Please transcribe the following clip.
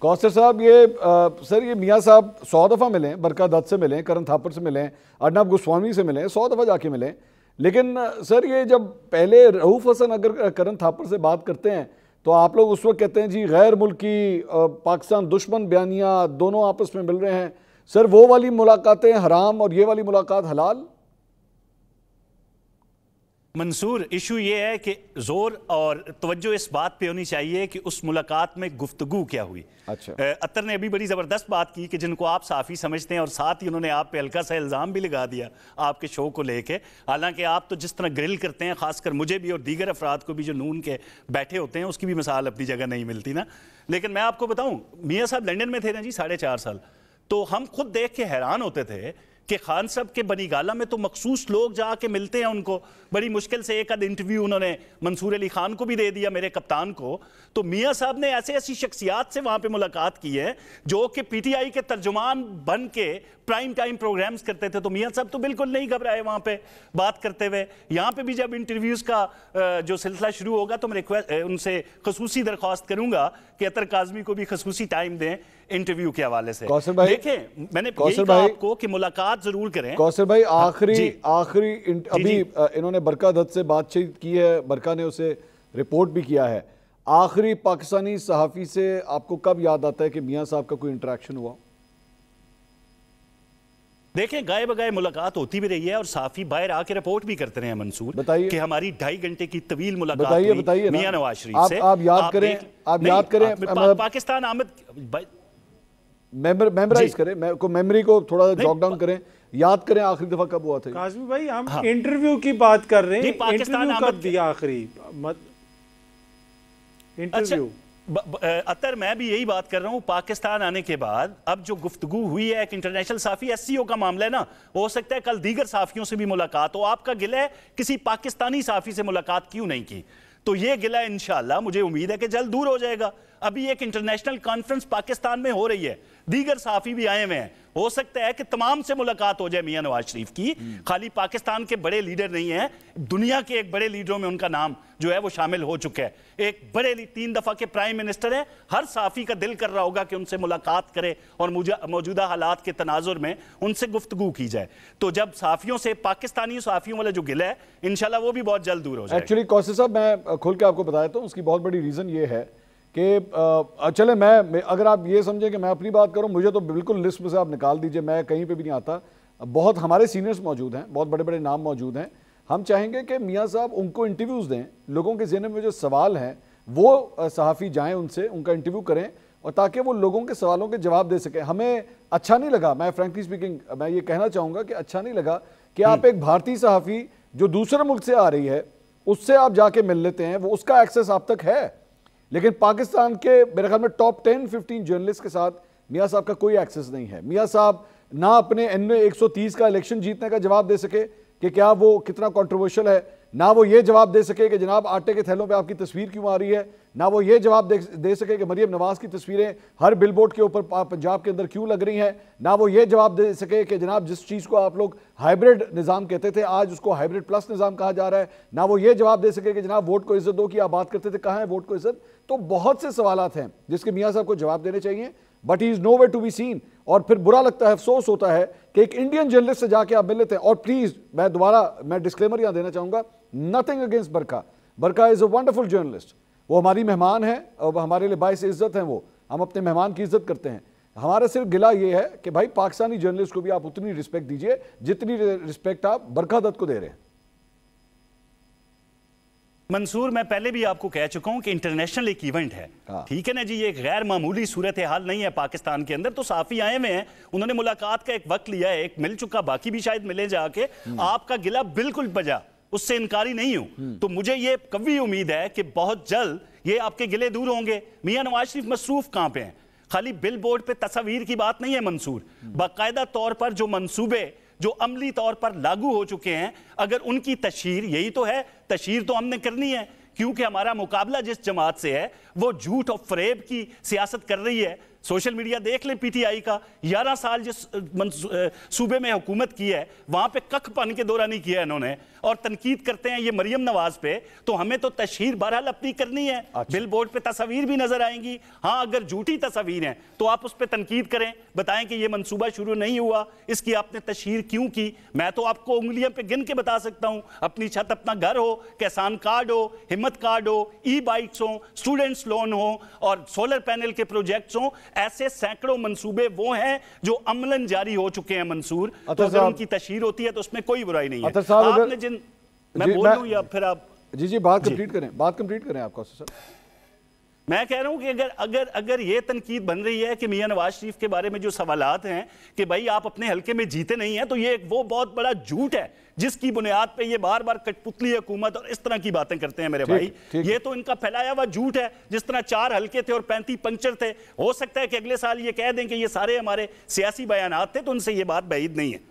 کوثر صاحب سر یہ میاں صاحب 100 دفعہ ملیں، برکا دت سے ملیں، کرن تھاپر سے ملیں، ارنب گوسوامی سے ملیں، 100 دفعہ جا کے ملیں، لیکن سر یہ جب پہلے رؤوف حسن اگر کرن تھاپر سے بات کرتے ہیں تو آپ لوگ اس وقت کہتے ہیں جی غیر ملکی پاکستان دشمن بیانیہ دونوں آپس میں مل رہے ہیں. سر وہ والی ملاقاتیں حرام اور یہ والی ملاقات حلال؟ منصور، ایشو یہ ہے کہ زور اور توجہ اس بات پہ ہونی چاہیے کہ اس ملاقات میں گفتگو کیا ہوئی. اچھا، عطر نے ابھی بڑی زبردست بات کی کہ جن کو آپ صحافی سمجھتے ہیں اور ساتھ ہی انہوں نے آپ پہ ہلکا سا الزام بھی لگا دیا آپ کے شو کو لے کے. حالانکہ آپ تو جس طرح گرل کرتے ہیں، خاص کر مجھے بھی اور دیگر افراد کو بھی جو نون کے بیٹھے ہوتے ہیں، اس کی بھی مثال اپنی جگہ نہیں ملتی نا. لیکن میں آپ کو بتاؤں، میاں صاحب لنڈن میں تھے نا جی 4.5 سال، تو ہم خود دیکھ کے حیران ہوتے تھے کہ خان صاحب کے بنی گالہ میں تو مخصوص لوگ جا کے ملتے ہیں ان کو. بڑی مشکل سے ایک آدھ انٹرویو انہوں نے منصور علی خان کو بھی دے دیا، میرے کپتان کو. تو میاں صاحب نے ایسی شخصیات سے وہاں پہ ملاقات کی ہے جو کہ پی ٹی آئی کے ترجمان بن کے پرائم ٹائم پروگرامز کرتے تھے. تو میاں صاحب تو بالکل نہیں گھبرائے وہاں پہ بات کرتے ہوئے. یہاں پہ بھی جب انٹرویوز کا جو سلسلہ شروع ہوگا تو میں ان سے خصوصی درخواست کروں گا کہ عطر کاظمی کو بھی خصوصی ٹائم دیں انٹرویو کے حوالے سے. دیکھیں، میں نے یہی کہا آپ کو کہ ملاقات ضرور کریں. کوثر بھائی آخری ابھی انہوں نے برکا دت سے بات چیت کی ہے، برکا نے اسے رپورٹ بھی کیا ہے. آخری پاکستانی صحافی سے آپ کو کب یاد آتا ہے کہ میاں صاحب کا کوئی انٹریکشن ہوا؟ دیکھیں، گائے بگائے ملاقات ہوتی بھی رہی ہے اور صحافی باہر آ کے رپورٹ بھی کرتے رہے ہیں منصور، کہ ہماری 2.5 گھنٹے کی طویل ملاقات ہوئی میاں نواز شریف سے. آپ یاد کریں پاکستان آمد میمورائز کریں، میموری کو تھوڑا جاگ ڈاؤن کریں، یاد کریں آخری دفعہ کب ہوا تھا. کاظمی بھائی ہم انٹرویو کی بات کر رہے ہیں، انٹرویو کب دیا آخری انٹرویو؟ عطر میں بھی یہی بات کر رہا ہوں، پاکستان آنے کے بعد اب جو گفتگو ہوئی ہے ایک انٹرنیشنل صحافی ایس سی او کا معاملہ ہے نا، ہو سکتا ہے کل دیگر صحافیوں سے بھی ملاقات ہو. آپ کا گلہ ہے کسی پاکستانی صحافی سے ملاقات کیوں نہیں کی؟ تو یہ گلہ انشاءاللہ مجھے امید ہے کہ جلد دور ہو جائے گا. ابھی ایک انٹرنیشنل کانفرنس پاکستان میں ہو رہی ہے، دیگر صحافی بھی آئے ہوئے ہیں، ہو سکتا ہے کہ تمام سے ملاقات ہو جائے میاں نواز شریف کی. خالی پاکستان کے بڑے لیڈر نہیں ہیں، دنیا کے ایک بڑے لیڈروں میں ان کا نام جو ہے وہ شامل ہو چکا ہے. ایک بڑے 3 دفعہ کے پرائم منسٹر ہیں. ہر صحافی کا دل کر رہا ہوگا کہ ان سے ملاقات کرے اور موجودہ حالات کے تناظر میں ان سے گفتگو کی جائے. تو جب صحافیوں سے پاکستانی صحافیوں والا جو گلہ ہے انشاءاللہ وہ بھی بہت جلد دور ہو جائے. ایکچولی کوثر صاحب میں کھل کے آپ کو بتایا تو اس کی بہت بڑی ریزن یہ ہے کہ چلیں میں اگر آپ یہ سمجھیں کہ میں اپنی بات کروں، مجھے تو بالکل لسٹ میں سے آپ نکال دیجئے، میں کہیں پہ بھی نہیں آتا. بہت ہمارے سینئرز موجود ہیں، بہت بڑے بڑے نام موجود ہیں. ہم چاہیں گے کہ میاں صاحب ان کو انٹرویوز دیں، لوگوں کے ذہن میں جو سوال ہیں وہ صحافی جائیں ان سے ان کا انٹرویو کریں اور تاکہ وہ لوگوں کے سوالوں کے جواب دے سکیں. ہمیں اچھا نہیں لگا، میں فرینکلی سپیکنگ میں یہ کہنا چاہوں گا کہ اچھا نہیں لگا کہ آپ ایک بھارتی صحافی جو دوسرے ملک سے آ رہی ہے اس سے آپ جا کے مل لیتے ہیں، وہ اس کا ایکسس آپ تک ہے، لیکن پاکستان کے میرے خیال میں ٹاپ 10-15 جرنلسٹ کے ساتھ میاں صاحب کا کوئی ایکسس نہیں ہے. میاں صاحب نہ اپنے NA 130 کا الیکشن جیتنے کا جواب دے سکے کہ کیا وہ کتنا کنٹروورشل ہے، نہ وہ یہ جواب دے سکے کہ جناب آٹے کے تھیلوں پہ آپ کی تصویر کیوں آ رہی ہے، نہ وہ یہ جواب دے سکے کہ مریم نواز کی تصویریں ہر بل بورڈ کے اوپر پنجاب کے اندر کیوں لگ رہی ہیں، نہ وہ یہ جواب دے سکے کہ جناب جس چیز کو آپ لوگ ہائبرڈ نظام کہتے تھے آج اس کو ہائبرڈ پلس نظام کہا جا رہا ہے، نہ وہ یہ جواب دے سکے کہ جناب ووٹ کو عزت دو کی آپ بات کرتے تھے، کہاں ہے ووٹ کو عزت. تو بہت سے سوالات ہیں جس کے میاں صاحب کو جواب دینے چاہیے، but he is nowhere to be seen. اور پھر برا لگتا ہے، افسوس ہوتا ہے کہ ایک انڈین جرنلسٹ سے جا کے آپ مل لیتے ہیں. اور پلیز میں دوبارہ ڈسکلیمر یہاں دینا چاہوں گا، nothing against Barkha. Barkha is a wonderful journalist, وہ ہماری مہمان ہیں اور ہمارے لیے باعث عزت ہیں، وہ ہم اپنے مہمان کی عزت کرتے ہیں. ہمارا صرف گلہ یہ ہے کہ بھائی پاکستانی جرنلسٹ کو بھی آپ اتنی رسپیکٹ دیجئے جتنی رسپیکٹ آپ برکا دت کو دے رہے ہیں. منصور، میں پہلے بھی آپ کو کہہ چکا ہوں کہ انٹرنیشنل ایک ایونٹ ہے، ٹھیک ہے نا جی، یہ ایک غیر معمولی صورتحال نہیں ہے پاکستان کے اندر. تو صحافی آئے ہوئے ہیں، انہوں نے ملاقات کا ایک وقت لیا ہے، ایک مل چکا، باقی بھی شاید ملے جا کے. آپ کا گلہ بالکل بجا، اس سے انکاری نہیں ہوں. تو مجھے یہ قوی امید ہے کہ بہت جلد یہ آپ کے گلے دور ہوں گے. میاں نواز شریف مصروف کہاں پہ ہیں؟ خالی بل بورڈ پہ تصاویر کی بات نہیں ہے منصور، باقاعدہ طور پر جو منصوبے جو عملی طور پر لاگو ہو چکے ہیں، اگر ان کی تشہیر، یہی تو ہے تشہیر تو ہم نے کرنی ہے، کیونکہ ہمارا مقابلہ جس جماعت سے ہے وہ جھوٹ اور فریب کی سیاست کر رہی ہے. سوشل میڈیا دیکھ لیں پی ٹی آئی کا 11 سال جس صوبے میں حکومت کی ہے وہاں پہ ککھ پن کے دورہ نہیں کیا انہوں نے، اور تنقید کرتے ہیں یہ مریم نواز پہ، تو ہمیں تو تشہیر بہرحال اپنی کرنی ہے۔ بل بورڈ پہ تصاویر بھی نظر آئیں گی، ہاں اگر جھوٹی تصاویر ہیں تو آپ اس پہ تنقید کریں، بتائیں کہ یہ منصوبہ شروع نہیں ہوا، اس کی آپ نے تشہیر کیوں کی۔ میں تو آپ کو انگلیاں پہ گن کے بتا سکتا ہوں، اپنی چھت اپنا گھر ہو، کسان کارڈ ہو، ہمت کارڈ ہو، ای بائکس ہوں، اسٹوڈنٹس لون ہو، اور سولر پینل کے پروجیکٹس ہوں، ایسے سینکڑوں منصوبے وہ ہیں جو عملاً جاری ہو چکے ہیں منصور، تو اگر ان کی تشہیر ہوتی ہے تو اس میں کوئی برائی نہیں ہے۔ آپ نے جن میں بول لوں یا پھر آپ جی بات کمپلیٹ کریں آپ کو سر۔ میں کہہ رہا ہوں کہ اگر یہ تنقید بن رہی ہے کہ میاں نواز شریف کے بارے میں جو سوالات ہیں کہ بھائی آپ اپنے حلقے میں جیتے نہیں ہیں، تو یہ وہ بہت بڑا جھوٹ ہے جس کی بنیاد پہ یہ بار بار کٹ پتلی حکومت اور اس طرح کی باتیں کرتے ہیں میرے بھائی۔ یہ تو ان کا پھیلایا ہوا جھوٹ ہے، جس طرح 4 حلقے تھے اور 35 پنچر تھے، ہو سکتا ہے کہ اگلے سال یہ کہہ دیں کہ یہ سارے ہمارے سیاسی بیانات تھے، تو ان سے یہ بات بعید نہیں ہے۔